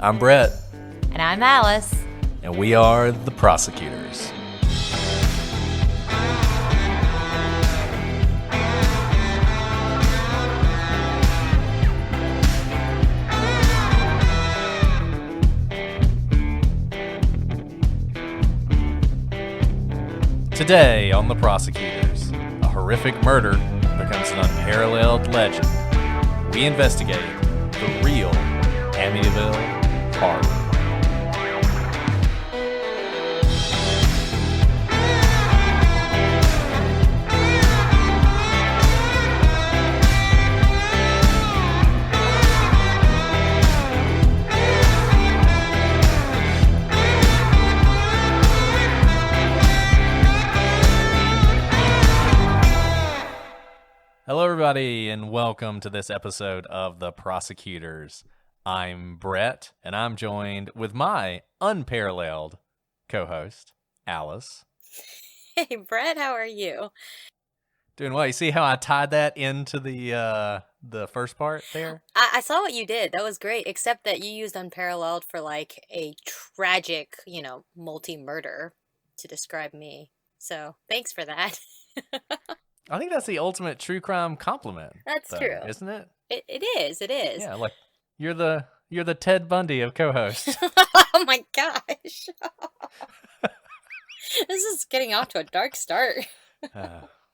I'm Brett. And I'm Alice. And we are the Prosecutors. Today on The Prosecutors, a horrific murder becomes an unparalleled legend. We investigate the real Amityville Horror. Hello, everybody, and welcome to this episode of The Prosecutors. I'm Brett, and I'm joined with my unparalleled co-host, Alice. Hey, Brett, how are you? Doing well. You see how I tied that into the first part there? I saw what you did. That was great, except that you used unparalleled for like a tragic, multi-murder to describe me. So thanks for that. I think that's the ultimate true crime compliment. That's true, isn't it? It is. Yeah, like you're the Ted Bundy of co-hosts. Oh my gosh, this is getting off to a dark start.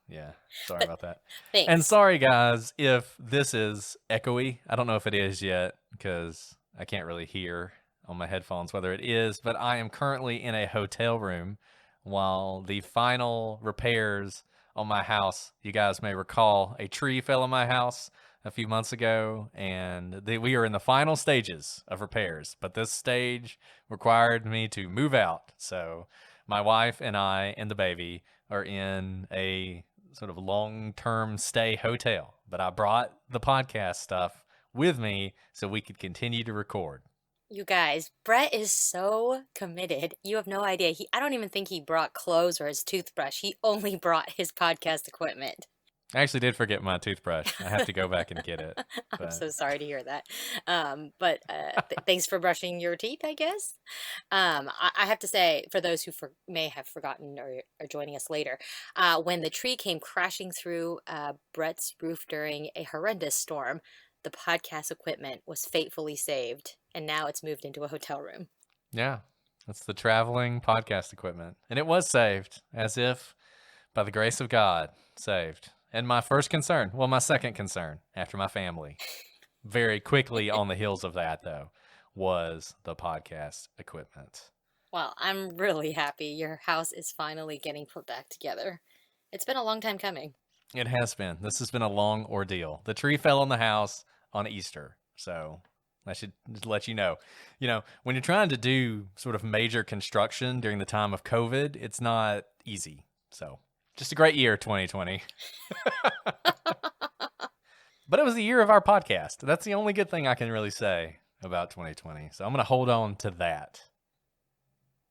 Yeah, sorry about that. Thanks. And sorry, guys, if this is echoey. I don't know if it is yet because I can't really hear on my headphones whether it is, but I am currently in a hotel room while the final repairs on my house. You guys may recall a tree fell on my house a few months ago, and we are in the final stages of repairs, but this stage required me to move out. So my wife and I and the baby are in a sort of long-term stay hotel, but I brought the podcast stuff with me so we could continue to record. You guys, Brett is so committed. You have no idea. I don't even think he brought clothes or his toothbrush. He only brought his podcast equipment. I actually did forget my toothbrush. I have to go back and get it. I'm so sorry to hear that. But thanks for brushing your teeth, I guess. I have to say, for those who may have forgotten or are joining us later, when the tree came crashing through Brett's roof during a horrendous storm, the podcast equipment was fatefully saved, and now it's moved into a hotel room. Yeah, that's the traveling podcast equipment. And it was saved, as if by the grace of God, saved. And my second concern after my family, very quickly on the heels of that, though, was the podcast equipment. Well, I'm really happy your house is finally getting put back together. It's been a long time coming. It has been. This has been a long ordeal. The tree fell on the house on Easter, so I should just let you know. When you're trying to do sort of major construction during the time of COVID, it's not easy. So just a great year, 2020. But it was the year of our podcast. That's the only good thing I can really say about 2020. So I'm going to hold on to that.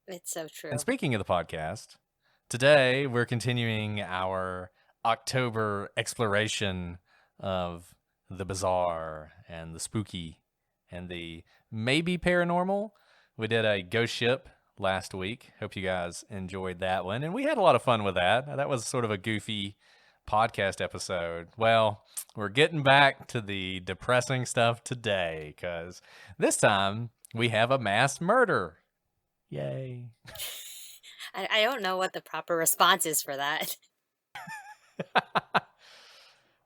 It's so true. And speaking of the podcast, today we're continuing our October exploration of the bizarre and the spooky and the maybe paranormal. We did a ghost ship last week. Hope you guys enjoyed that one. And we had a lot of fun with that. That was sort of a goofy podcast episode. Well, we're getting back to the depressing stuff today because this time we have a mass murder. Yay. I don't know what the proper response is for that.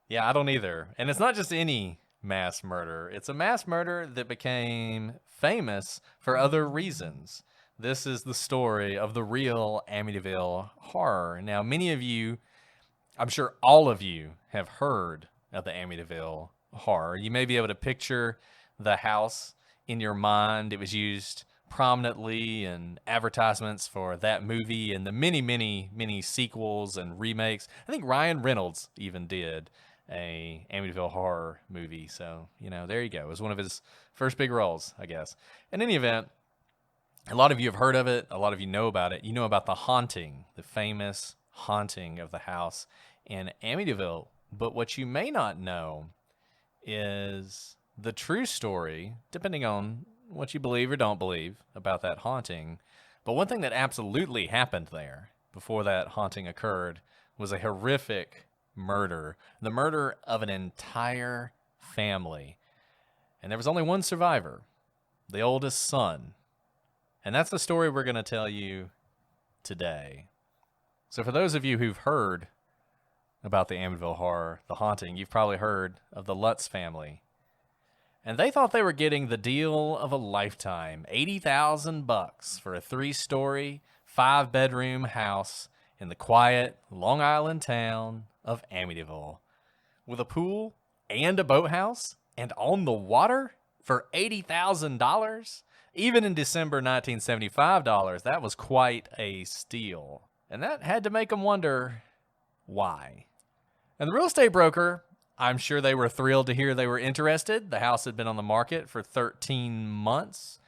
Yeah, I don't either. And it's not just any mass murder. It's a mass murder that became famous for other reasons. This is the story of the real Amityville Horror. Now, many of you, I'm sure all of you, have heard of the Amityville Horror. You may be able to picture the house in your mind. It was used prominently in advertisements for that movie and the many, many, many sequels and remakes. I think Ryan Reynolds even did a Amityville Horror movie. So, there you go. It was one of his first big roles, I guess. In any event, a lot of you have heard of it. A lot of you know about it. You know about the haunting, the famous haunting of the house in Amityville. But what you may not know is the true story, depending on what you believe or don't believe about that haunting, but one thing that absolutely happened there before that haunting occurred was a horrific murder. The murder of an entire family. And there was only one survivor, the oldest son. And that's the story we're going to tell you today. So for those of you who've heard about the Amityville Horror, the haunting, you've probably heard of the Lutz family. And they thought they were getting the deal of a lifetime, $80,000 for a 3-story, 5-bedroom house in the quiet Long Island town of Amityville, with a pool and a boathouse and on the water for $80,000. Even in December 1975 dollars, that was quite a steal. And that had to make them wonder why. And the real estate broker, I'm sure they were thrilled to hear they were interested. The house had been on the market for 13 months.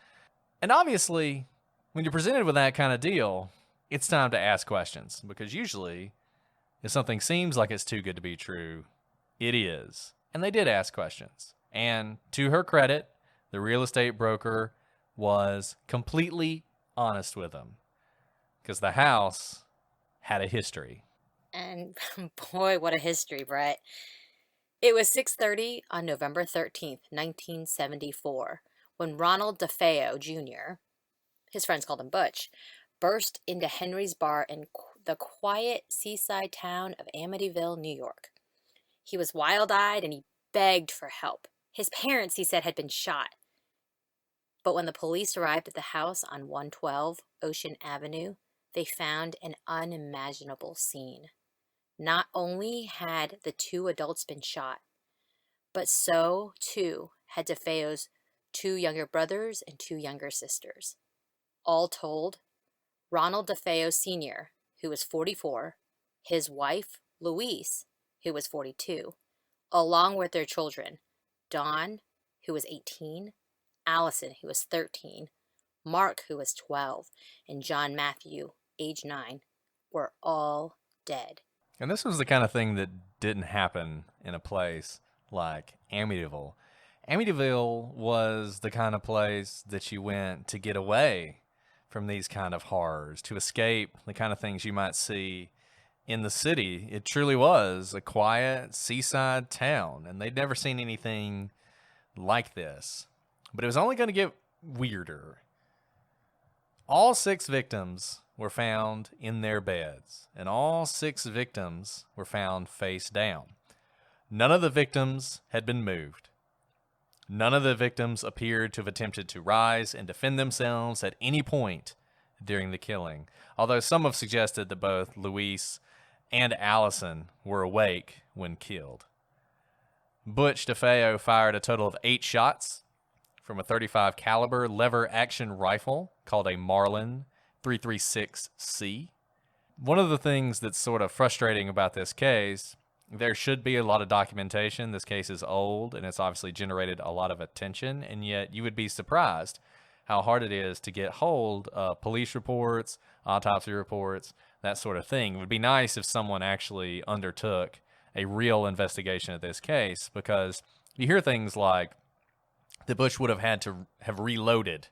And obviously, when you're presented with that kind of deal, it's time to ask questions. Because usually, if something seems like it's too good to be true, it is. And they did ask questions. And to her credit, the real estate broker was completely honest with them. Because the house had a history. And boy, what a history, Brett. It was 6:30 on November 13th, 1974, when Ronald DeFeo Jr., his friends called him Butch, burst into Henry's bar in the quiet seaside town of Amityville, New York. He was wild-eyed and he begged for help. His parents, he said, had been shot. But when the police arrived at the house on 112 Ocean Avenue, they found an unimaginable scene. Not only had the 2 adults been shot, but so, too, had DeFeo's 2 younger brothers and 2 younger sisters. All told, Ronald DeFeo Sr., who was 44, his wife, Louise, who was 42, along with their children, Dawn, who was 18, Allison, who was 13, Mark, who was 12, and John Matthew, age 9, were all dead. And this was the kind of thing that didn't happen in a place like Amityville. Amityville was the kind of place that you went to get away from these kind of horrors, to escape the kind of things you might see in the city. It truly was a quiet seaside town, and they'd never seen anything like this. But it was only going to get weirder. All 6 victims were found in their beds, and all 6 victims were found face down. None of the victims had been moved. None of the victims appeared to have attempted to rise and defend themselves at any point during the killing, although some have suggested that both Louise and Allison were awake when killed. Butch DeFeo fired a total of 8 shots from a .35 caliber lever-action rifle called a Marlin 336C. One of the things that's sort of frustrating about this case, there should be a lot of documentation. This case is old, and it's obviously generated a lot of attention, and yet you would be surprised how hard it is to get hold of police reports, autopsy reports, that sort of thing. It would be nice if someone actually undertook a real investigation of this case, because you hear things like that Butch would have had to have reloaded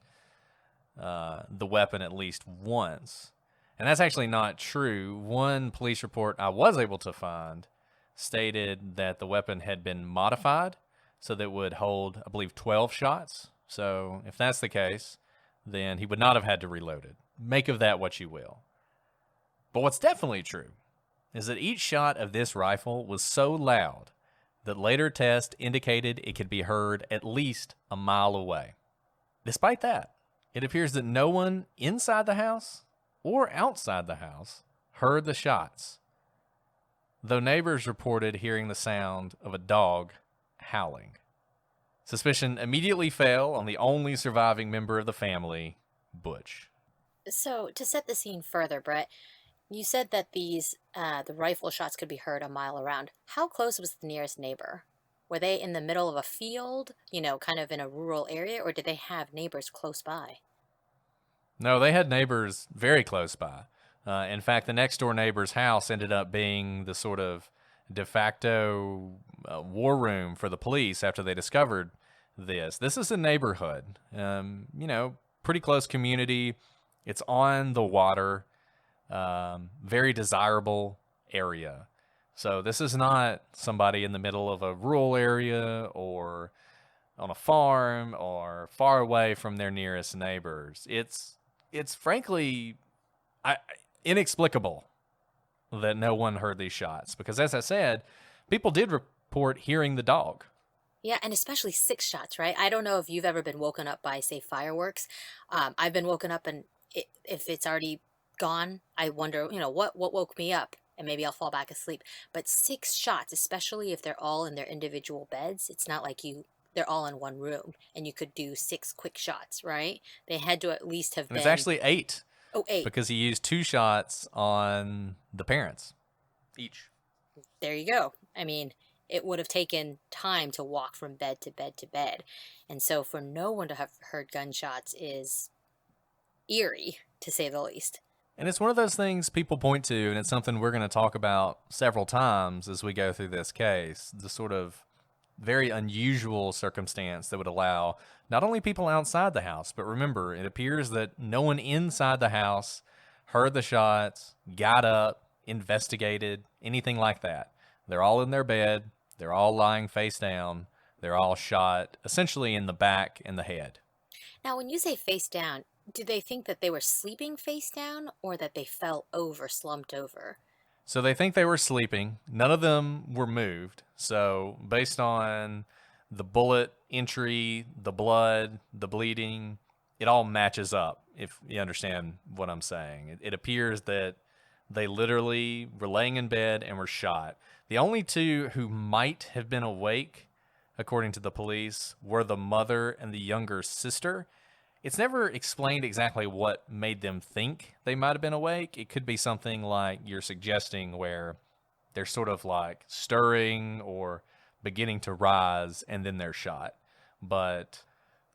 the weapon at least once. And that's actually not true. One police report I was able to find stated that the weapon had been modified so that it would hold, I believe, 12 shots. So if that's the case, then he would not have had to reload it. Make of that what you will. But what's definitely true is that each shot of this rifle was so loud that later tests indicated it could be heard at least a mile away. Despite that, it appears that no one inside the house or outside the house heard the shots, though neighbors reported hearing the sound of a dog howling. Suspicion immediately fell on the only surviving member of the family, Butch. So, to set the scene further, Brett, you said that the rifle shots could be heard a mile around. How close was the nearest neighbor? Were they in the middle of a field, kind of in a rural area, or did they have neighbors close by? No, they had neighbors very close by. In fact, the next door neighbor's house ended up being the sort of de facto war room for the police after they discovered this. This is a neighborhood, pretty close community. It's on the water, very desirable area. So this is not somebody in the middle of a rural area or on a farm or far away from their nearest neighbors. It's frankly I, inexplicable that no one heard these shots because, as I said, people did report hearing the dog. Yeah, and especially six shots, right? I don't know if you've ever been woken up by, say, fireworks. I've been woken up, and if it's already gone, I wonder, what woke me up, and maybe I'll fall back asleep. But six shots, especially if they're all in their individual beds, it's not like they're all in one room, and you could do six quick shots, right? They had to at least have And it's been. actually eight Oh, eight. because he used 2 shots on the parents each. There you go. I mean, it would have taken time to walk from bed to bed to bed. And so for no one to have heard gunshots is eerie, to say the least. And it's one of those things people point to, and it's something we're going to talk about several times as we go through this case. The sort of very unusual circumstance that would allow not only people outside the house, but remember, it appears that no one inside the house heard the shots, got up, investigated, anything like that. They're all in their bed. They're all lying face down. They're all shot essentially in the back and the head. Now, when you say face down, do they think that they were sleeping face down or that they fell over, slumped over? So they think they were sleeping. None of them were moved. So based on the bullet entry, the blood, the bleeding, it all matches up, if you understand what I'm saying. It appears that they literally were laying in bed and were shot. The only 2 who might have been awake, according to the police, were the mother and the younger sister. It's never explained exactly what made them think they might have been awake. It could be something like you're suggesting where they're sort of like stirring or beginning to rise and then they're shot. But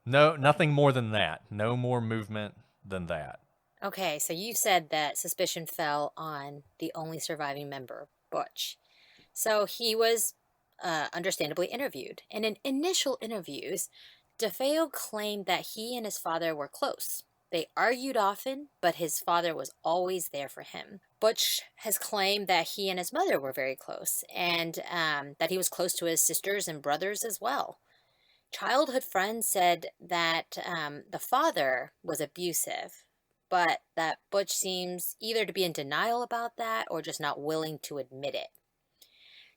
no, nothing more than that. No more movement than that. Okay, so you said that suspicion fell on the only surviving member, Butch. So he was understandably interviewed. And in initial interviews, DeFeo claimed that he and his father were close. They argued often, but his father was always there for him. Butch has claimed that he and his mother were very close, and that he was close to his sisters and brothers as well. Childhood friends said that the father was abusive, but that Butch seems either to be in denial about that or just not willing to admit it.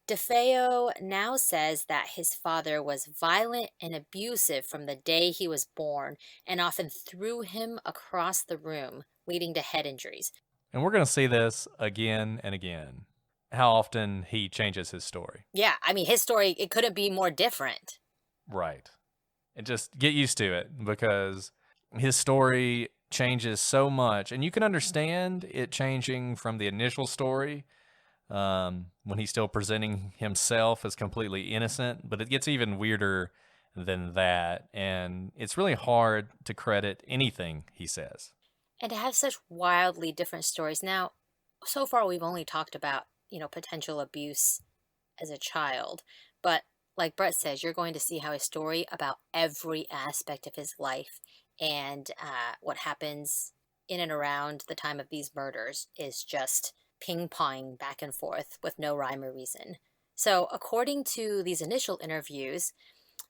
DeFeo now says that his father was violent and abusive from the day he was born and often threw him across the room, leading to head injuries. And we're going to see this again and again, how often he changes his story. Yeah, I mean, his story, it couldn't be more different. Right. And just get used to it because his story changes so much. And you can understand it changing from the initial story when he's still presenting himself as completely innocent, but it gets even weirder than that. And it's really hard to credit anything he says. And to have such wildly different stories. Now, so far we've only talked about, potential abuse as a child, but like Brett says, you're going to see how his story about every aspect of his life and what happens in and around the time of these murders is just ping-ponging back and forth with no rhyme or reason. So according to these initial interviews,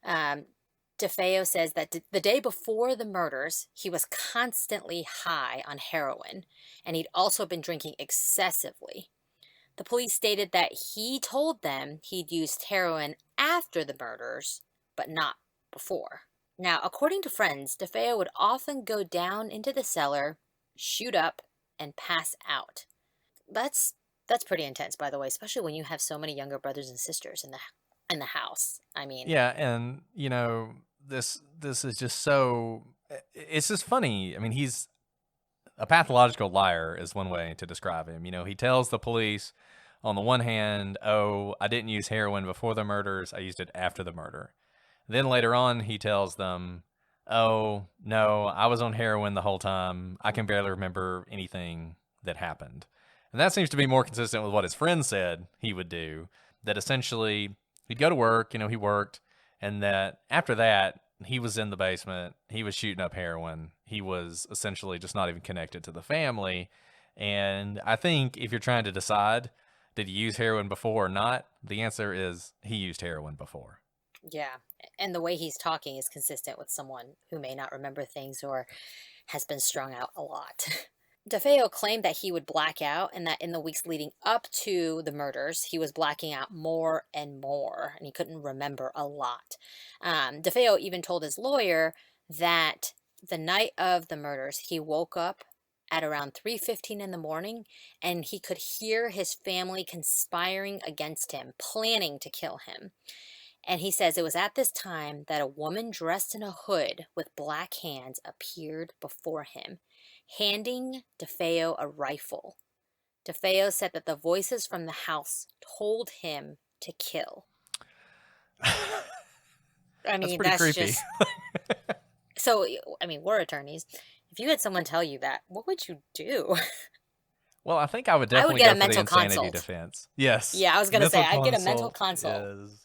DeFeo says that the day before the murders, he was constantly high on heroin, and he'd also been drinking excessively. The police stated that he told them he'd used heroin after the murders, but not before. Now, according to friends, DeFeo would often go down into the cellar, shoot up, and pass out. That's pretty intense, by the way, especially when you have so many younger brothers and sisters in the house. I mean, yeah, and this is just so it's just funny. I mean, he's a pathological liar is one way to describe him. He tells the police on the one hand, "Oh, I didn't use heroin before the murders. I used it after the murder." Then later on, he tells them, "Oh, no, I was on heroin the whole time. I can barely remember anything that happened." And that seems to be more consistent with what his friend said he would do, that essentially he'd go to work, he worked, and that after that, he was in the basement, he was shooting up heroin, he was essentially just not even connected to the family. And I think if you're trying to decide, did he use heroin before or not, the answer is he used heroin before. Yeah. And the way he's talking is consistent with someone who may not remember things or has been strung out a lot. DeFeo claimed that he would black out and that in the weeks leading up to the murders, he was blacking out more and more, and he couldn't remember a lot. DeFeo even told his lawyer that the night of the murders, he woke up at around 3:15 in the morning and he could hear his family conspiring against him, planning to kill him. And he says it was at this time that a woman dressed in a hood with black hands appeared before him, handing DeFeo a rifle. DeFeo said that the voices from the house told him to kill. I That's mean, pretty that's creepy. just so. I mean, we're attorneys. If you had someone tell you that, what would you do? Well, I think I would I would definitely get go a for the mental insanity consult. defense. Yes. Yeah, I was gonna say Mental I'd get a mental consult consult. is,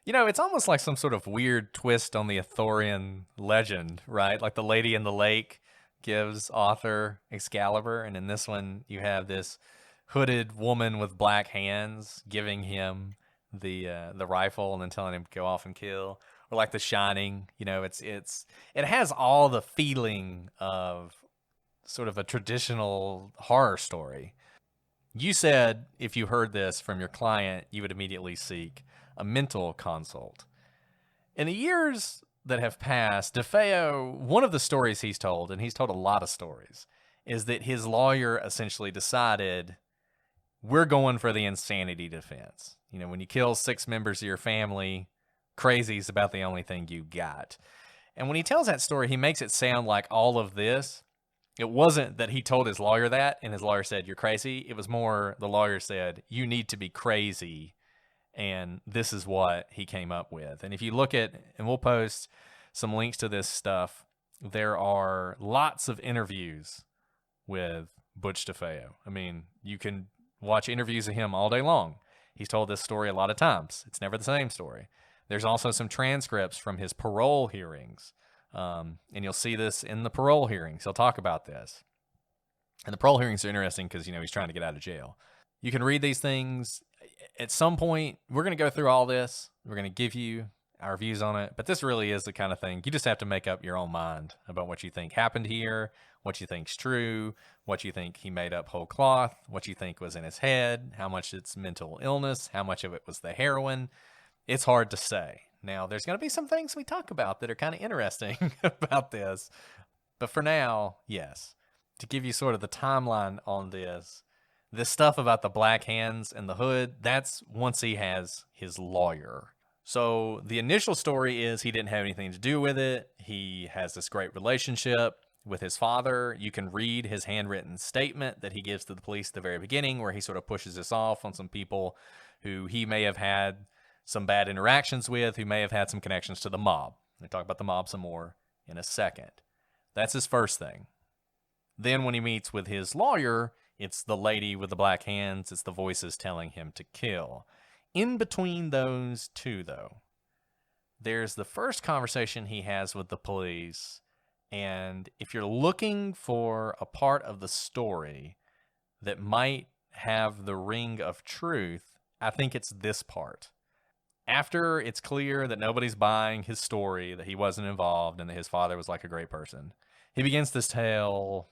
it's almost like some sort of weird twist on the Arthurian legend, right? Like the lady in the lake gives Arthur Excalibur, and in this one you have this hooded woman with black hands giving him the rifle and then telling him to go off and kill. Or like The Shining, it has all the feeling of sort of a traditional horror story. You said if you heard this from your client, you would immediately seek a mental consult. In the years that have passed, DeFeo, one of the stories he's told, and he's told a lot of stories, is that his lawyer essentially decided, we're going for the insanity defense. When you kill 6 members of your family, crazy's about the only thing you got. And when he tells that story, he makes it sound like all of this, it wasn't that he told his lawyer that and his lawyer said, you're crazy. It was more the lawyer said, you need to be crazy. And this is what he came up with. And if you look at, and we'll post some links to this stuff, there are lots of interviews with Butch DeFeo. I mean, you can watch interviews of him all day long. He's told this story a lot of times. It's never the same story. There's also some transcripts from his parole hearings. And you'll see this in the parole hearings. He'll talk about this. And the parole hearings are interesting because, he's trying to get out of jail. You can read these things. At some point, we're going to go through all this. We're going to give you our views on it. But this really is the kind of thing you just have to make up your own mind about what you think happened here, what you think's true, what you think he made up whole cloth, what you think was in his head, how much it's mental illness, how much of it was the heroin. It's hard to say. Now, there's going to be some things we talk about that are kind of interesting about this. But for now, yes, to give you sort of the timeline on this stuff about the black hands and the hood, that's once he has his lawyer. So the initial story is he didn't have anything to do with it. He has this great relationship with his father. You can read his handwritten statement that he gives to the police at the very beginning, where he sort of pushes this off on some people who he may have had some bad interactions with, who may have had some connections to the mob. We'll talk about the mob some more in a second. That's his first thing. Then when he meets with his lawyer, it's the lady with the black hands. It's the voices telling him to kill. In between those two, though, there's the first conversation he has with the police. And if you're looking for a part of the story that might have the ring of truth, I think it's this part. After it's clear that nobody's buying his story, that he wasn't involved, and that his father was like a great person, he begins to tell,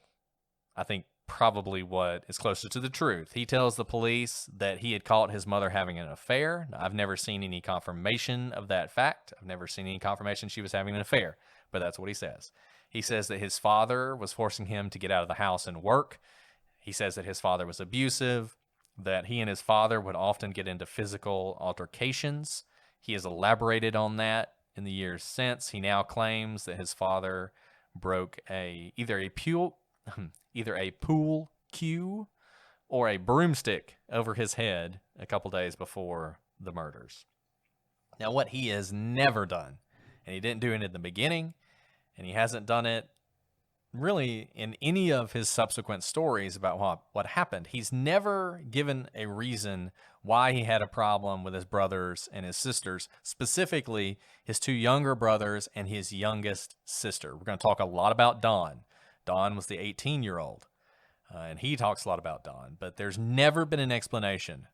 I think, probably what is closer to the truth. He tells the police that he had caught his mother having an affair. Now, I've never seen any confirmation of that fact. I've never seen any confirmation she was having an affair, but that's what he says. He says that his father was forcing him to get out of the house and work. He says that his father was abusive, that he and his father would often get into physical altercations. He has elaborated on that in the years since. He now claims that his father broke either a pool cue or a broomstick over his head a couple days before the murders. Now, what he has never done, and he didn't do it in the beginning, and he hasn't done it really in any of his subsequent stories about what happened, he's never given a reason why he had a problem with his brothers and his sisters, specifically his two younger brothers and his youngest sister. We're going to talk a lot about Don. Don was the 18-year-old, and he talks a lot about Don, but there's never been an explanation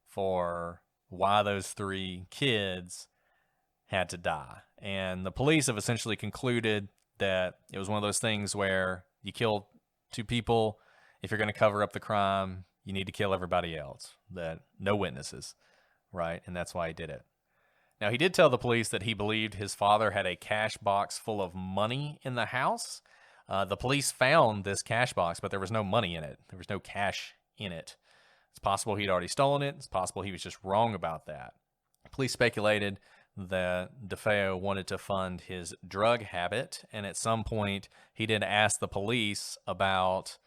for why those three kids had to die. And the police have essentially concluded that it was one of those things where you kill two people. If you're going to cover up the crime, you need to kill everybody else, that no witnesses, right? And that's why he did it. Now, he did tell the police that he believed his father had a cash box full of money in the house. The police found this cash box, but there was no money in it. There was no cash in it. It's possible he'd already stolen it. It's possible he was just wrong about that. Police speculated that DeFeo wanted to fund his drug habit, and at some point he did ask the police about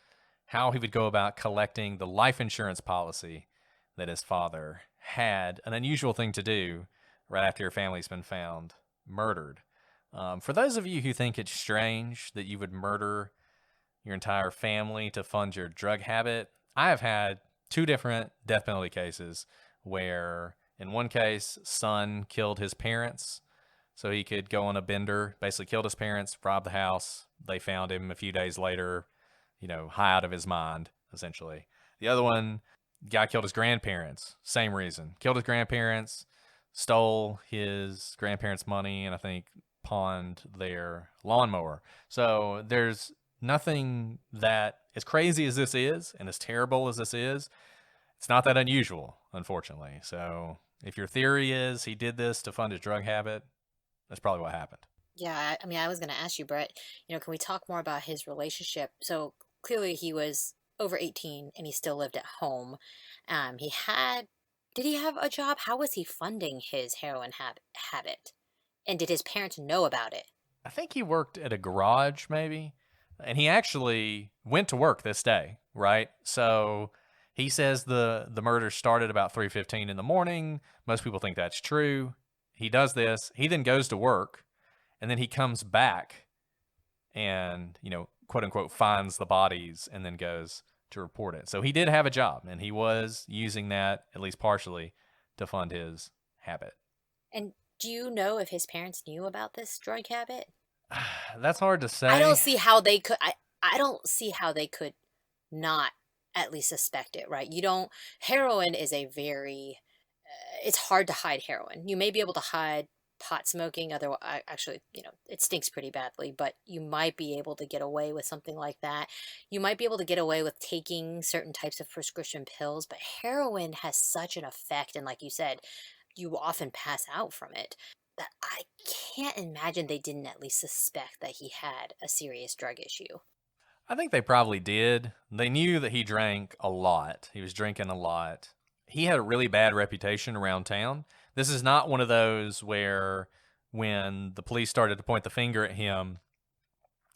how he would go about collecting the life insurance policy that his father had, an unusual thing to do right after your family's been found murdered. For those of you who think it's strange that you would murder your entire family to fund your drug habit, I have had two different death penalty cases where in one case, son killed his parents so he could go on a bender, basically killed his parents, robbed the house. They found him a few days later, high out of his mind, essentially. The other one, guy killed his grandparents, same reason. Killed his grandparents, stole his grandparents' money, and I think pawned their lawnmower. So there's nothing that, as crazy as this is, and as terrible as this is, it's not that unusual, unfortunately. So if your theory is he did this to fund his drug habit, that's probably what happened. Yeah, I mean, I was going to ask you, Brett, can we talk more about his relationship? So clearly he was over 18 and he still lived at home. Did he have a job? How was he funding his heroin habit? And did his parents know about it? I think he worked at a garage, maybe. And he actually went to work this day, right? So he says the murder started about 3:15 in the morning. Most people think that's true. He does this. He then goes to work, and then he comes back and, quote unquote, finds the bodies and then goes to report it. So he did have a job, and he was using that, at least partially, to fund his habit. And do you know if his parents knew about this drug habit? That's hard to say. I don't see how they could. I don't see how they could not at least suspect it, right? Heroin is it's hard to hide heroin. You may be able to hide pot smoking, otherwise, actually, it stinks pretty badly, but you might be able to get away with something like that. You might be able to get away with taking certain types of prescription pills, but heroin has such an effect, and like you said, you often pass out from it, that I can't imagine they didn't at least suspect that he had a serious drug issue. I think they probably did. They knew that he drank a lot. He was drinking a lot. He had a really bad reputation around town. This is not one of those where when the police started to point the finger at him,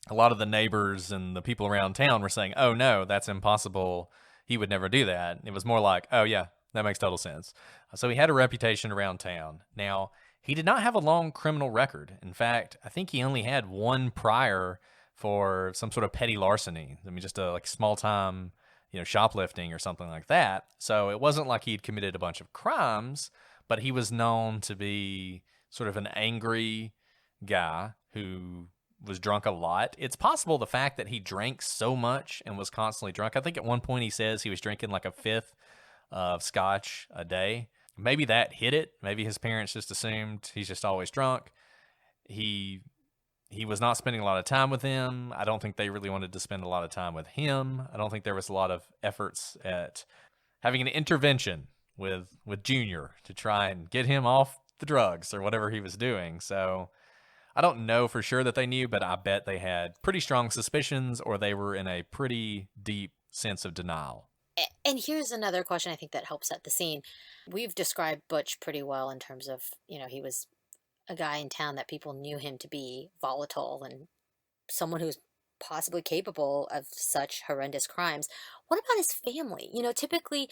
a lot of the neighbors and the people around town were saying, oh no, that's impossible. He would never do that. It was more like, oh yeah, that makes total sense. So he had a reputation around town. Now, he did not have a long criminal record. In fact, I think he only had one prior for some sort of petty larceny. I mean, just a small time, shoplifting or something like that. So it wasn't like he'd committed a bunch of crimes, but he was known to be sort of an angry guy who was drunk a lot. It's possible the fact that he drank so much and was constantly drunk. I think at one point he says he was drinking like a fifth of scotch a day. Maybe that hit it. Maybe his parents just assumed he's just always drunk. He was not spending a lot of time with him. I don't think they really wanted to spend a lot of time with him. I don't think there was a lot of efforts at having an intervention with Junior to try and get him off the drugs or whatever he was doing. So I don't know for sure that they knew, but I bet they had pretty strong suspicions, or they were in a pretty deep sense of denial. And here's another question I think that helps set the scene. We've described Butch pretty well in terms of, he was a guy in town that people knew him to be volatile and someone who's possibly capable of such horrendous crimes. What about his family? Typically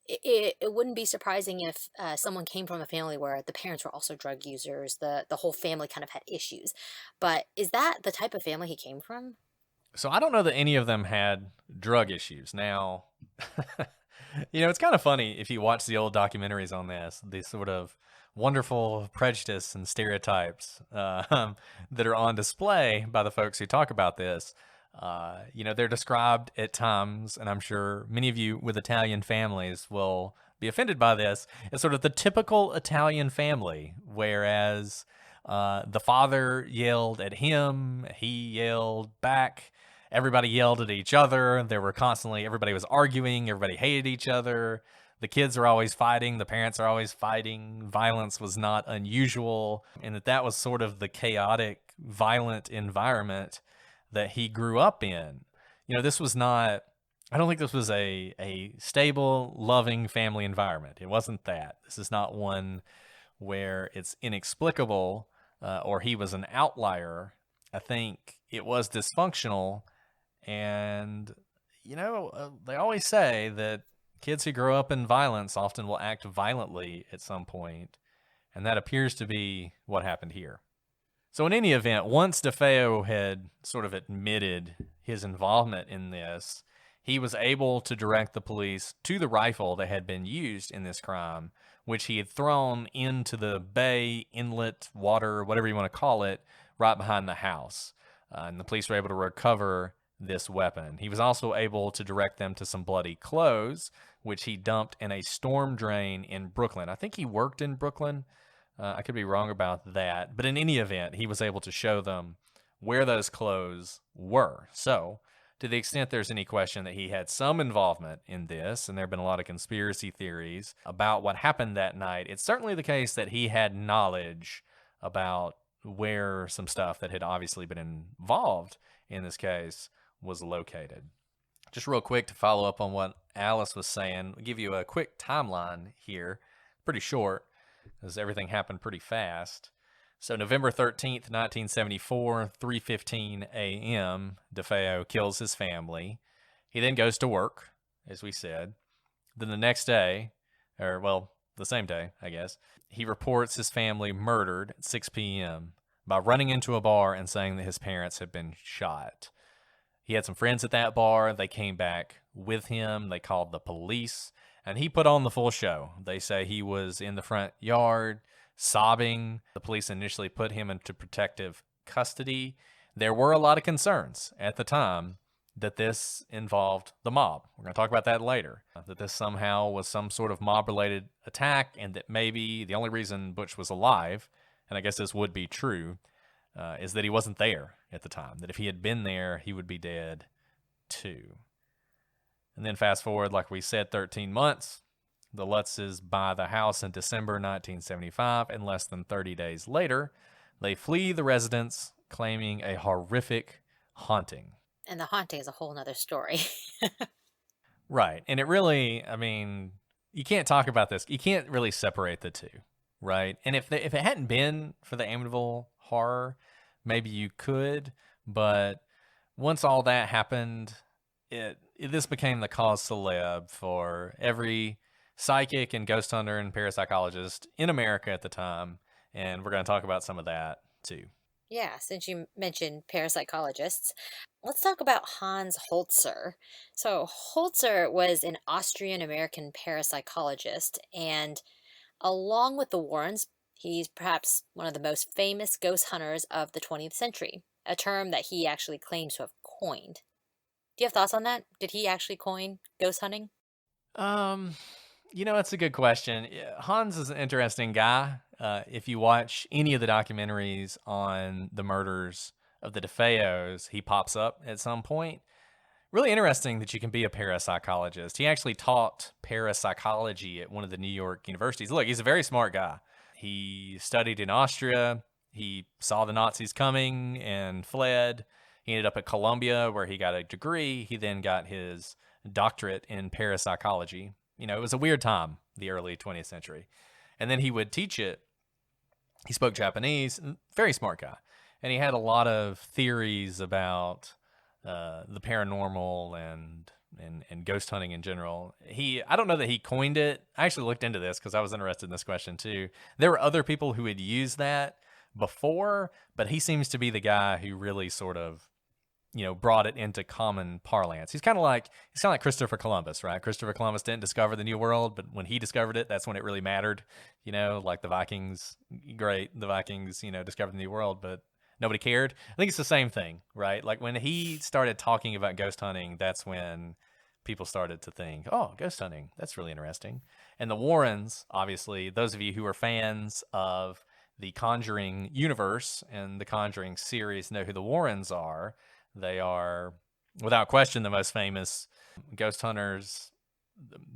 it wouldn't be surprising if someone came from a family where the parents were also drug users. The whole family kind of had issues. But is that the type of family he came from? So I don't know that any of them had drug issues. Now, it's kind of funny if you watch the old documentaries on this, these sort of wonderful prejudice and stereotypes that are on display by the folks who talk about this. They're described at times, and I'm sure many of you with Italian families will be offended by this, as sort of the typical Italian family, whereas the father yelled at him, he yelled back. Everybody yelled at each other. Everybody was arguing. Everybody hated each other. The kids are always fighting. The parents are always fighting. Violence was not unusual. And that was sort of the chaotic, violent environment that he grew up in. This was not, I don't think this was a stable, loving family environment. It wasn't that. This is not one where it's inexplicable or he was an outlier. I think it was dysfunctional. And, they always say that kids who grow up in violence often will act violently at some point, and that appears to be what happened here. So in any event, once DeFeo had sort of admitted his involvement in this, he was able to direct the police to the rifle that had been used in this crime, which he had thrown into the bay, inlet, water, whatever you want to call it, right behind the house. And the police were able to recover this weapon. He was also able to direct them to some bloody clothes, which he dumped in a storm drain in Brooklyn. I think he worked in Brooklyn. I could be wrong about that. But in any event, he was able to show them where those clothes were. So, to the extent there's any question that he had some involvement in this, and there have been a lot of conspiracy theories about what happened that night, it's certainly the case that he had knowledge about where some stuff that had obviously been involved in this case was located. Just real quick to follow up on what Alice was saying, I'll give you a quick timeline here, pretty short, because everything happened pretty fast. So November 13th, 1974, 3:15 a.m., DeFeo kills his family. He then goes to work, as we said. Then the next day, the same day, I guess, he reports his family murdered at 6 p.m. by running into a bar and saying that his parents had been shot. He had some friends at that bar. They came back with him. They called the police, and he put on the full show. They say he was in the front yard sobbing. The police initially put him into protective custody. There were a lot of concerns at the time that this involved the mob. We're going to talk about that later. That this somehow was some sort of mob-related attack, and that maybe the only reason Butch was alive, and I guess this would be true, is that he wasn't there at the time. That if he had been there, he would be dead too. And then fast forward, like we said, 13 months. The Lutzes buy the house in December 1975, and less than 30 days later, they flee the residence, claiming a horrific haunting. And the haunting is a whole nother story. Right. And it really, you can't talk about this. You can't really separate the two, right? And if it hadn't been for the Amityville Horror, maybe you could, but once all that happened, this became the cause celeb for every psychic and ghost hunter and parapsychologist in America at the time, and we're going to talk about some of that too. Yeah, since you mentioned parapsychologists, let's talk about Hans Holzer. So, Holzer was an Austrian American parapsychologist, and along with the Warrens, he's perhaps one of the most famous ghost hunters of the 20th century, a term that he actually claims to have coined. Do you have thoughts on that? Did he actually coin ghost hunting? That's a good question. Hans is an interesting guy. If you watch any of the documentaries on the murders of the DeFeos, he pops up at some point. Really interesting that you can be a parapsychologist. He actually taught parapsychology at one of the New York universities. Look, he's a very smart guy. He studied in Austria. He saw the Nazis coming and fled. He ended up at Columbia, where he got a degree. He then got his doctorate in parapsychology. It was a weird time, the early 20th century. And then he would teach it. He spoke Japanese, very smart guy. And he had a lot of theories about the paranormal and and ghost hunting in general. I don't know that he coined it. I actually looked into this because I was interested in this question too. There were other people who had used that before, but he seems to be the guy who really sort of, brought it into common parlance. He's kind of like Christopher Columbus, right? Christopher Columbus didn't discover the New World, but when he discovered it, that's when it really mattered. Like the Vikings, the Vikings, discovered the New World, but nobody cared. I think it's the same thing, right? Like when he started talking about ghost hunting, that's when people started to think, oh, ghost hunting, that's really interesting. And the Warrens, obviously, those of you who are fans of the Conjuring universe and the Conjuring series know who the Warrens are. They are, without question, the most famous ghost hunters.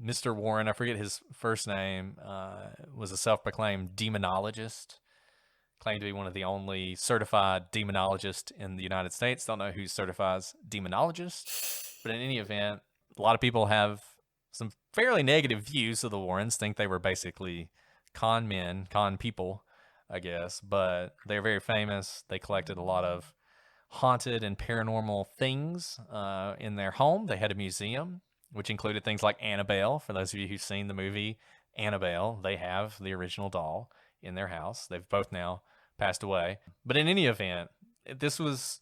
Mr. Warren, I forget his first name, was a self-proclaimed demonologist, claimed to be one of the only certified demonologists in the United States. Don't know who certifies demonologists, but in any event, a lot of people have some fairly negative views of the Warrens, think they were basically con men, con people, I guess, but they're very famous. They collected a lot of haunted and paranormal things in their home. They had a museum, which included things like Annabelle. For those of you who've seen the movie Annabelle, they have the original doll in their house. They've both now passed away. But in any event, this was,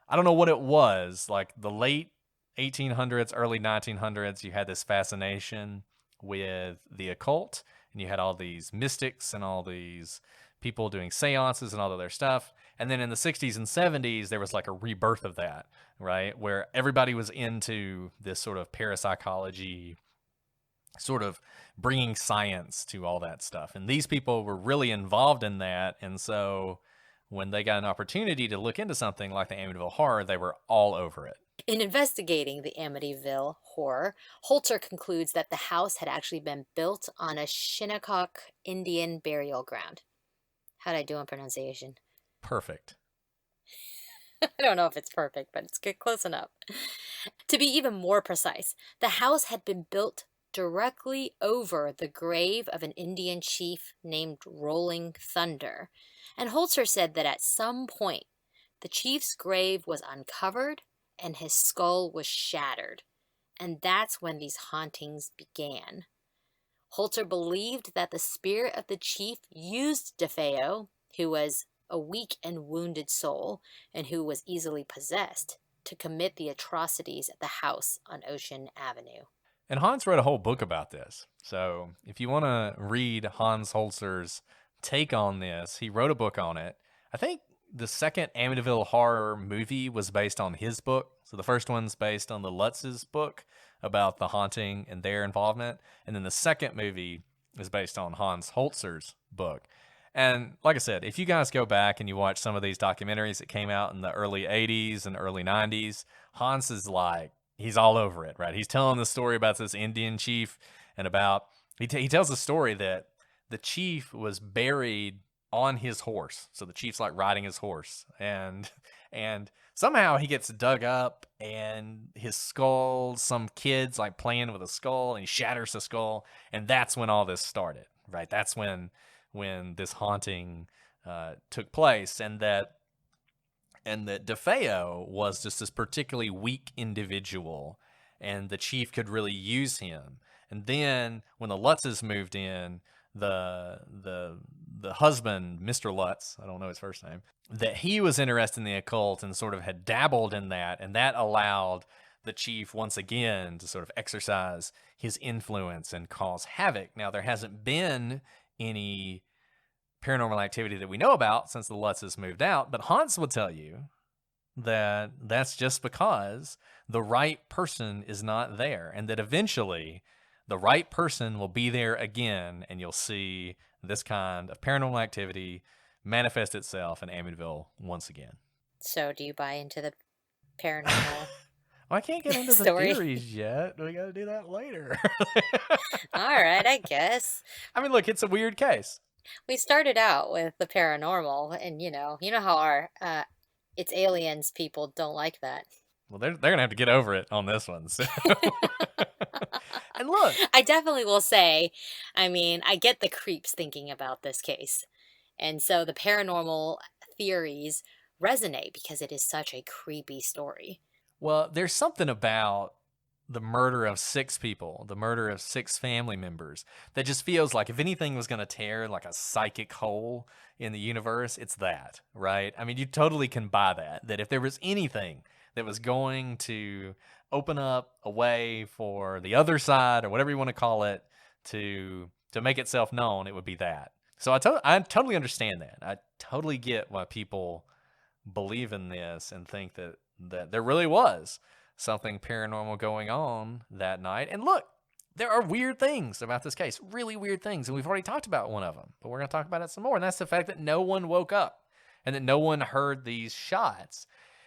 I don't know what it was, like the late 1800s, early 1900s, you had this fascination with the occult, and you had all these mystics and all these people doing seances and all of their stuff. And then in the 60s and 70s, there was like a rebirth of that, right? Where everybody was into this sort of parapsychology, sort of bringing science to all that stuff. And these people were really involved in that. And so when they got an opportunity to look into something like the Amityville Horror, they were all over it. In investigating the Amityville Horror, Holzer concludes that the house had actually been built on a Shinnecock Indian burial ground. How'd I do on pronunciation? Perfect. I don't know if it's perfect, but it's good, close enough. To be even more precise, the house had been built directly over the grave of an Indian chief named Rolling Thunder. And Holzer said that at some point, the chief's grave was uncovered and his skull was shattered. And that's when these hauntings began. Holzer believed that the spirit of the chief used DeFeo, who was a weak and wounded soul and who was easily possessed, to commit the atrocities at the house on Ocean Avenue. And Hans wrote a whole book about this. So if you want to read Hans Holzer's take on this, he wrote a book on it. I think the second Amityville Horror movie was based on his book. So the first one's based on the Lutz's book about the haunting and their involvement. And then the second movie is based on Hans Holzer's book. And like I said, if you guys go back and you watch some of these documentaries that came out in the early 80s and early 90s, Hans is like, he's all over it, right? He's telling the story about this Indian chief and about, he tells the story that the chief was buried on his horse. So the chief's like riding his horse, and somehow he gets dug up and his skull, some kid's like playing with a skull and he shatters the skull. And that's when all this started, right? That's when this haunting took place, and that DeFeo was just this particularly weak individual, and the chief could really use him. And then when the Lutzes moved in, the husband, Mr. Lutz, I don't know his first name, that he was interested in the occult and sort of had dabbled in that, and that allowed the chief once again to sort of exercise his influence and cause havoc. Now, there hasn't been any paranormal activity that we know about since the Lutzes moved out, but Hans will tell you that that's just because the right person is not there, and that eventually the right person will be there again, and you'll see this kind of paranormal activity manifest itself in Amityville once again. So do you buy into the paranormal? Well, I can't get into the theories yet. We got to do that later. All right, I guess. I mean, look, it's a weird case. We started out with the paranormal, and you know how our it's aliens people don't like that. Well, they're gonna have to get over it on this one. So. And look, I definitely will say, I mean, I get the creeps thinking about this case, and so the paranormal theories resonate because it is such a creepy story. Well, there's something about the murder of 6 people, the murder of 6 family members, that just feels like if anything was going to tear like a psychic hole in the universe, it's that, right? I mean, you totally can buy that, that if there was anything that was going to open up a way for the other side, or whatever you want to call it, to make itself known, it would be that. So I totally understand that. I totally get why people believe in this and think that there really was something paranormal going on that night. And look, there are weird things about this case, really weird things, and we've already talked about one of them, but we're going to talk about it some more, and that's the fact that no one woke up and that no one heard these shots.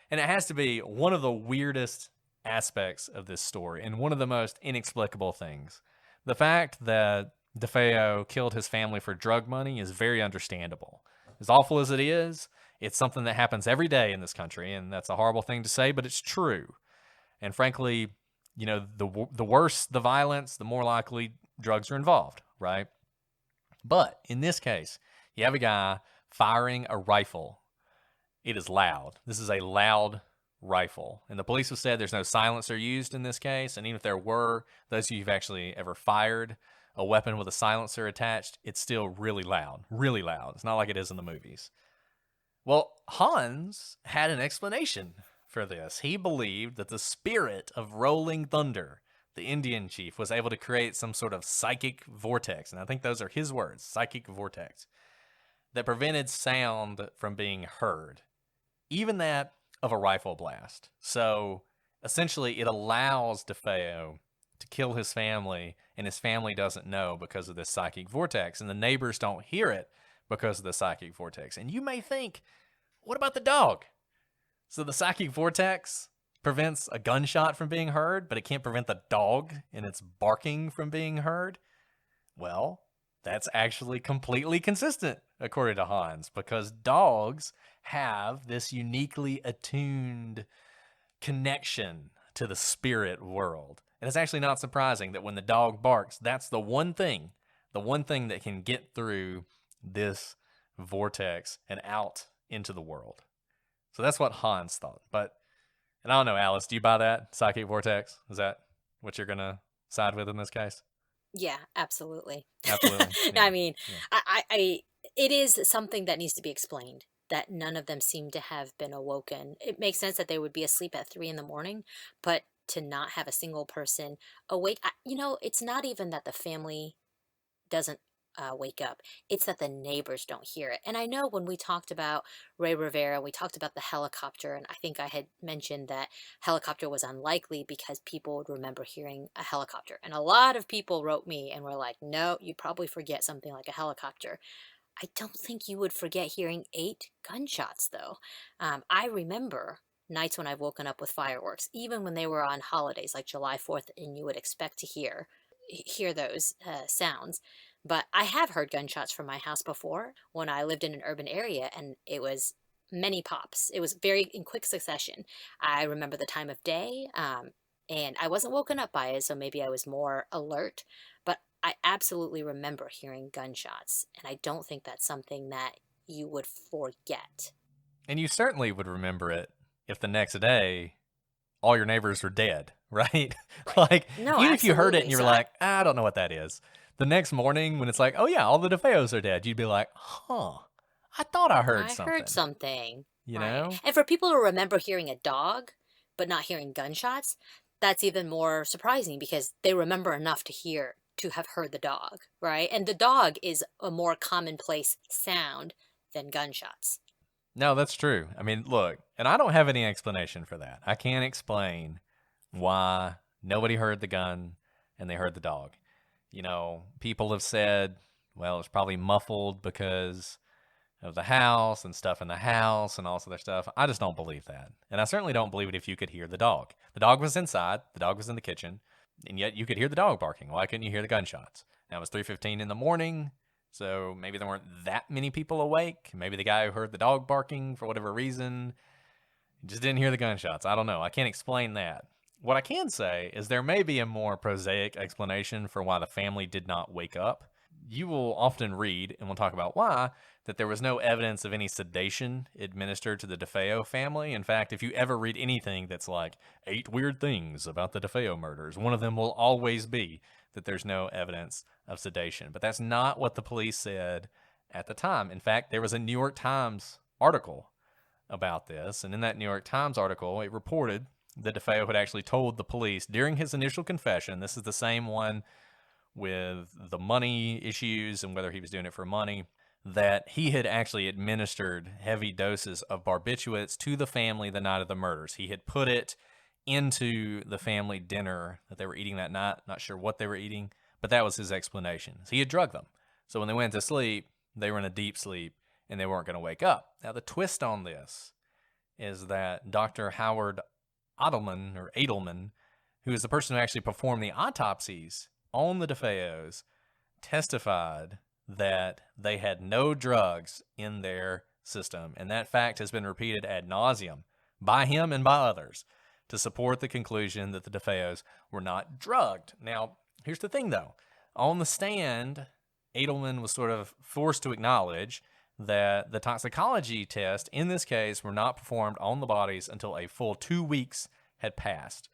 And it has to be one of the weirdest aspects of this story and one of the most inexplicable things. The fact that DeFeo killed his family for drug money is very understandable. As awful as it is, it's something that happens every day in this country, and that's a horrible thing to say, but it's true. And frankly, you know, the worse the violence, the more likely drugs are involved, right? But in this case, you have a guy firing a rifle. It is loud. This is a loud rifle. And the police have said there's no silencer used in this case. And even if there were, those of you who've actually ever fired a weapon with a silencer attached, it's still really loud. Really loud. It's not like it is in the movies. Well, Hans had an explanation for this. He believed that the spirit of rolling thunder, the Indian chief, was able to create some sort of psychic vortex. And I think those are his words, psychic vortex, that prevented sound from being heard, even that of a rifle blast. So essentially, it allows DeFeo to kill his family, and his family doesn't know because of this psychic vortex, and the neighbors don't hear it because of the psychic vortex. And you may think, what about the dog? So the psychic vortex prevents a gunshot from being heard, but it can't prevent the dog and its barking from being heard? Well, that's actually completely consistent, according to Hans, because dogs have this uniquely attuned connection to the spirit world. And it's actually not surprising that when the dog barks, that's the one thing that can get through this vortex and out into the world. So that's what Hans thought. And I don't know, Alice, do you buy that? Psychic vortex? Is that what you're going to side with in this case? Yeah, absolutely. Absolutely. No, Yeah. I mean, Yeah. it is something that needs to be explained, that none of them seem to have been awoken. It makes sense that they would be asleep at 3 in the morning, but to not have a single person awake, it's not even that the family doesn't wake up. It's that the neighbors don't hear it. And I know when we talked about Ray Rivera, we talked about the helicopter, and I think I had mentioned that helicopter was unlikely because people would remember hearing a helicopter. And a lot of people wrote me and were like, no, you'd probably forget something like a helicopter. I don't think you would forget hearing 8 gunshots, though. I remember nights when I've woken up with fireworks, even when they were on holidays like July 4th, and you would expect to hear those sounds. But I have heard gunshots from my house before when I lived in an urban area, and it was many pops. It was very in quick succession. I remember the time of day, and I wasn't woken up by it, so maybe I was more alert. But I absolutely remember hearing gunshots, and I don't think that's something that you would forget. And you certainly would remember it if the next day all your neighbors were dead, right? Right. Like, No, even if you heard it and absolutely. you were So like, I don't know what that is. The next morning when it's like, oh yeah, all the DeFeos are dead, you'd be like, huh, I thought I heard I something. heard something. You Right. know? And for people to remember hearing a dog, but not hearing gunshots, that's even more surprising because they remember enough to have heard the dog, right? And the dog is a more commonplace sound than gunshots. No, that's true. I mean, look, and I don't have any explanation for that. I can't explain why nobody heard the gun and they heard the dog. You know, people have said, well, it's probably muffled because of the house and stuff in the house and all this other stuff. I just don't believe that. And I certainly don't believe it if you could hear the dog. The dog was inside, the dog was in the kitchen, and yet you could hear the dog barking. Why couldn't you hear the gunshots? Now it was 3:15 in the morning, so maybe there weren't that many people awake. Maybe the guy who heard the dog barking for whatever reason just didn't hear the gunshots. I don't know. I can't explain that. What I can say is there may be a more prosaic explanation for why the family did not wake up. you will often read, and we'll talk about why, that there was no evidence of any sedation administered to the DeFeo family. In fact, if you ever read anything that's like 8 weird things about the DeFeo murders, one of them will always be that there's no evidence of sedation. But that's not what the police said at the time. In fact, there was a New York Times article about this, and in that New York Times article, it reported that DeFeo had actually told the police during his initial confession, this is the same one with the money issues and whether he was doing it for money, that he had actually administered heavy doses of barbiturates to the family the night of the murders. He had put it into the family dinner that they were eating that night. Not sure what they were eating, but that was his explanation. So he had drugged them. So when they went to sleep, they were in a deep sleep and they weren't going to wake up. Now, the twist on this is that Dr. Howard Edelman, who is the person who actually performed the autopsies on the DeFeos, testified that they had no drugs in their system. And that fact has been repeated ad nauseum by him and by others to support the conclusion that the DeFeos were not drugged. Now, here's the thing, though. On the stand, Edelman was sort of forced to acknowledge that the toxicology tests in this case were not performed on the bodies until a full 2 weeks had passed.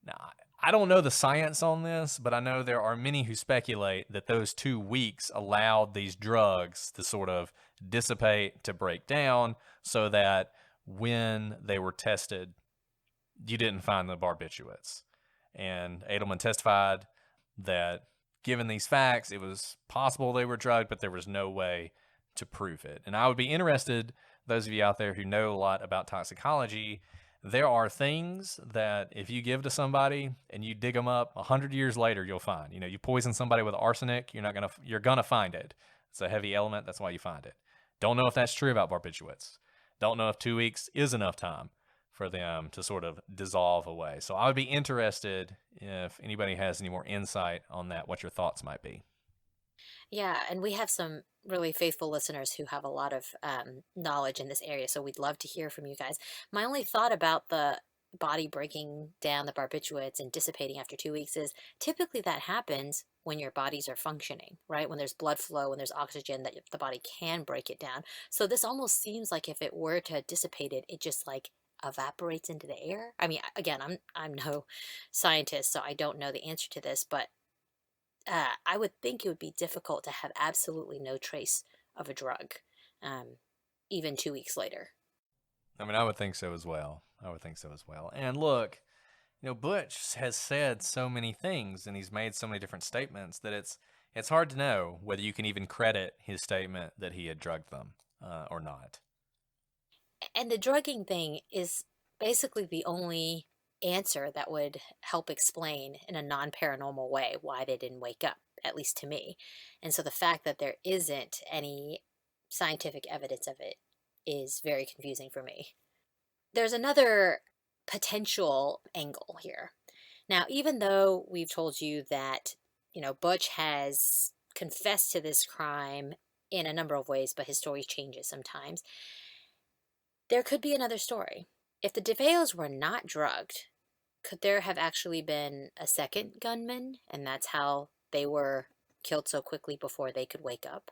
Now, I don't know the science on this, but I know there are many who speculate that those 2 weeks allowed these drugs to sort of dissipate, to break down, so that when they were tested, you didn't find the barbiturates. And Edelman testified that given these facts, it was possible they were drugged, but there was no way to prove it. And I would be interested, those of you out there who know a lot about toxicology, there are things that if you give to somebody and you dig them up 100 years later, you'll find. You know, you poison somebody with arsenic, you're gonna find it. It's a heavy element. That's why you find it. Don't know if that's true about barbiturates. Don't know if 2 weeks is enough time for them to sort of dissolve away. So I would be interested if anybody has any more insight on that, what your thoughts might be. Yeah, and we have some really faithful listeners who have a lot of knowledge in this area, so we'd love to hear from you guys. My only thought about the body breaking down the barbiturates and dissipating after 2 weeks is typically that happens when your bodies are functioning, right? When there's blood flow, when there's oxygen, that the body can break it down. So this almost seems like if it were to dissipate it, it just like evaporates into the air. I mean, again, I'm no scientist, so I don't know the answer to this, but I would think it would be difficult to have absolutely no trace of a drug, even 2 weeks later. I mean, I would think so as well. And look, Butch has said so many things and he's made so many different statements that it's hard to know whether you can even credit his statement that he had drugged them or not. And the drugging thing is basically the only answer that would help explain in a non-paranormal way why they didn't wake up, at least to me. And so the fact that there isn't any scientific evidence of it is very confusing for me. There's another potential angle here. Now, even though we've told you that, Butch has confessed to this crime in a number of ways, but his story changes sometimes, there could be another story. If the DeFeos were not drugged, could there have actually been a second gunman, and that's how they were killed so quickly before they could wake up?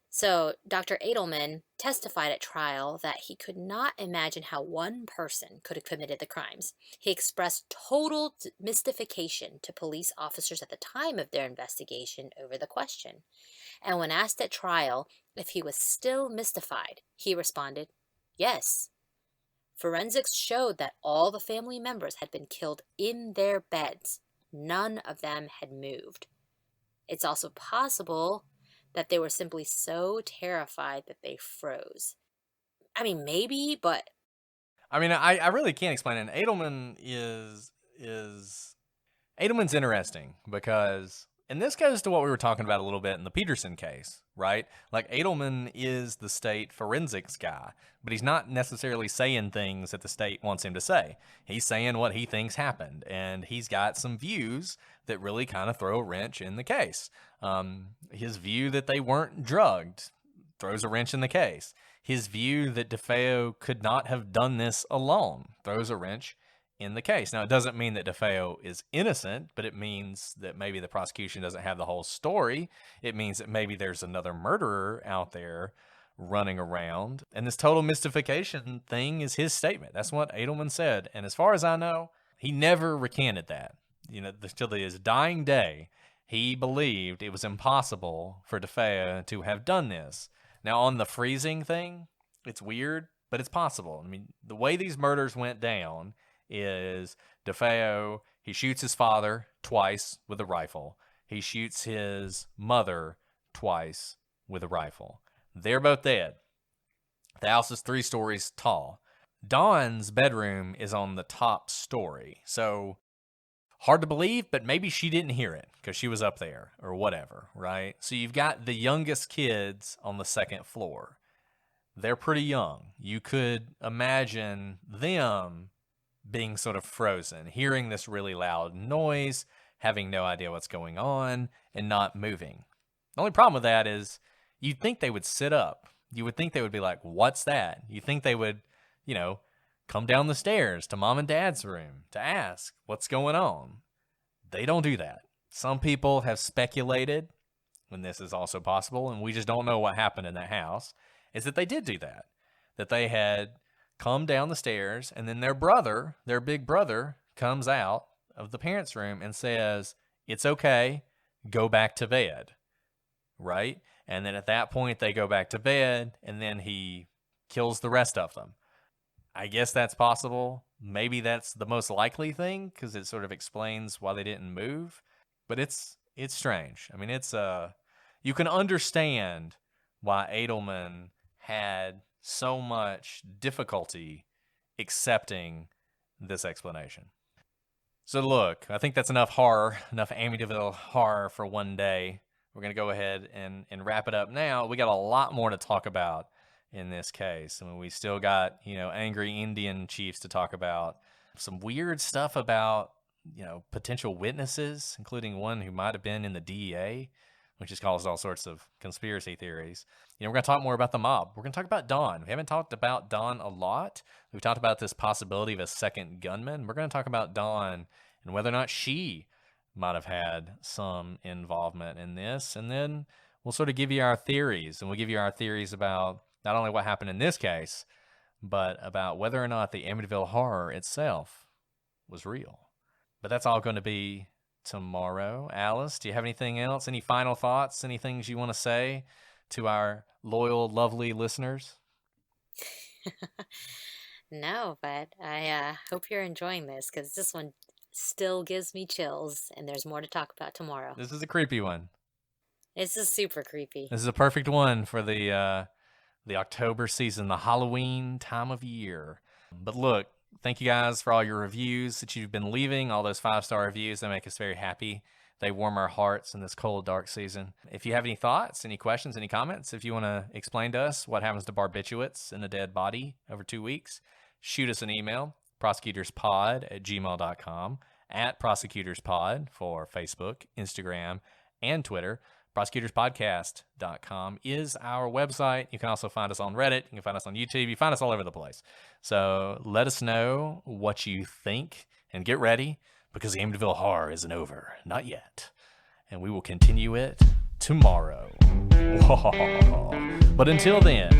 So Dr. Edelman testified at trial that he could not imagine how one person could have committed the crimes. He expressed total mystification to police officers at the time of their investigation over the question. And when asked at trial if he was still mystified, he responded, "Yes. Forensics showed that all the family members had been killed in their beds. None of them had moved. It's also possible that they were simply so terrified that they froze." I mean, maybe, but... I mean, I really can't explain it. And Edelman's interesting because, and this goes to what we were talking about a little bit in the Peterson case, right? Like, Edelman is the state forensics guy, but he's not necessarily saying things that the state wants him to say. He's saying what he thinks happened, and he's got some views that really kind of throw a wrench in the case. His view that they weren't drugged throws a wrench in the case. His view that DeFeo could not have done this alone throws a wrench in the case. Now, it doesn't mean that DeFeo is innocent, but it means that maybe the prosecution doesn't have the whole story. It means that maybe there's another murderer out there running around. And this total mystification thing is his statement. That's what Edelman said. And as far as I know, he never recanted that. Till his dying day, he believed it was impossible for DeFeo to have done this. Now, on the freezing thing, it's weird, but it's possible. I mean, the way these murders went down is DeFeo, he shoots his father twice with a rifle. He shoots his mother twice with a rifle. They're both dead. The house is 3 stories tall. Dawn's bedroom is on the top story. So hard to believe, but maybe she didn't hear it because she was up there or whatever, right? So you've got the youngest kids on the 2nd floor. They're pretty young. You could imagine them being sort of frozen, hearing this really loud noise, having no idea what's going on, and not moving. The only problem with that is you'd think they would sit up. You would think they would be like, what's that? You think they would, come down the stairs to mom and dad's room to ask what's going on. They don't do that. Some people have speculated, when this is also possible, and we just don't know what happened in that house, is that they did do that. That they had come down the stairs, and then their brother, their big brother, comes out of the parents' room and says, it's okay, go back to bed, right? And then at that point, they go back to bed, and then he kills the rest of them. I guess that's possible. Maybe that's the most likely thing, because it sort of explains why they didn't move. But it's strange. I mean, you can understand why Edelman had so much difficulty accepting this explanation. So look, I think that's enough horror, enough Amityville horror for one day. We're going to go ahead and wrap it up now. We got a lot more to talk about in this case. I mean, we still got, angry Indian chiefs to talk about. Some weird stuff about, potential witnesses, including one who might have been in the DEA, which has caused all sorts of conspiracy theories. We're going to talk more about the mob. We're going to talk about Dawn. We haven't talked about Dawn a lot. We've talked about this possibility of a second gunman. We're going to talk about Dawn and whether or not she might have had some involvement in this. And then we'll sort of give you our theories. And we'll give you our theories about not only what happened in this case, but about whether or not the Amityville Horror itself was real. But that's all going to be tomorrow. Alice, do you have anything else? Any final thoughts? Any things you want to say to our loyal, lovely listeners? No, but I hope you're enjoying this, because this one still gives me chills, and there's more to talk about tomorrow. This is a creepy one. This is super creepy. This is a perfect one for the October season, the Halloween time of year. But look, thank you guys for all your reviews that you've been leaving, all those 5-star reviews. They make us very happy. They warm our hearts in this cold, dark season. If you have any thoughts, any questions, any comments, if you want to explain to us what happens to barbiturates in a dead body over 2 weeks, shoot us an email, prosecutorspod@gmail.com, @prosecutorspod for Facebook, Instagram, and Twitter. Prosecutorspodcast.com is our website. You can also find us on Reddit. You can find us on YouTube. You find us all over the place. So let us know what you think, and get ready, because the Amityville Horror isn't over. Not yet. And we will continue it tomorrow. But until then,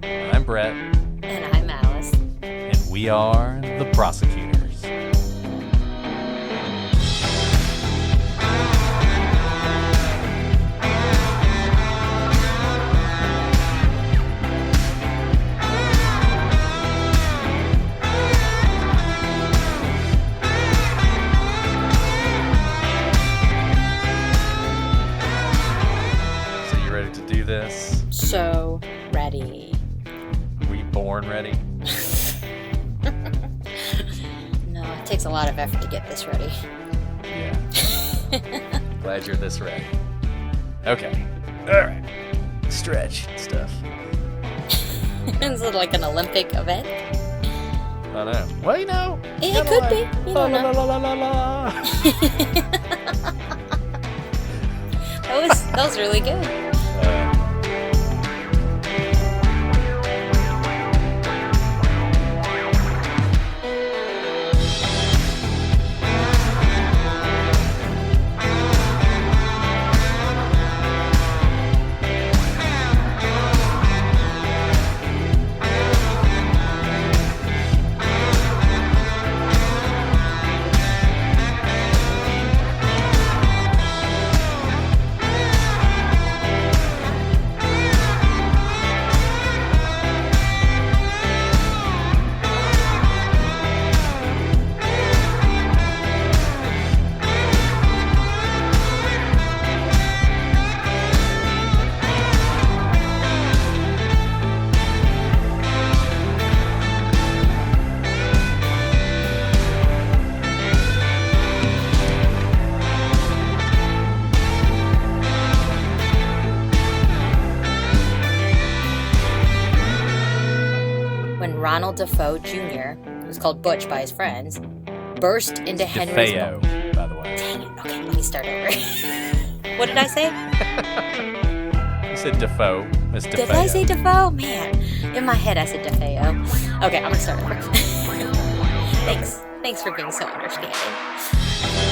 I'm Brett. And I'm Alice. And we are the Prosecutors. This. So ready. Were you born ready? No, it takes a lot of effort to get this ready. Yeah. Glad you're this ready. Okay. Alright. Stretch stuff. Is it like an Olympic event? I don't know. Well, it could be. You don't know. That was really good. Ronald Defoe Jr., who's called Butch by his friends, burst into Henry's... DeFeo, by the way. Dang it. Okay, let me start over. What did I say? You said Defoe, Miss DeFeo. Did I say Defoe? Man, in my head I said DeFeo. Okay, I'm gonna start over. Thanks for being so understanding.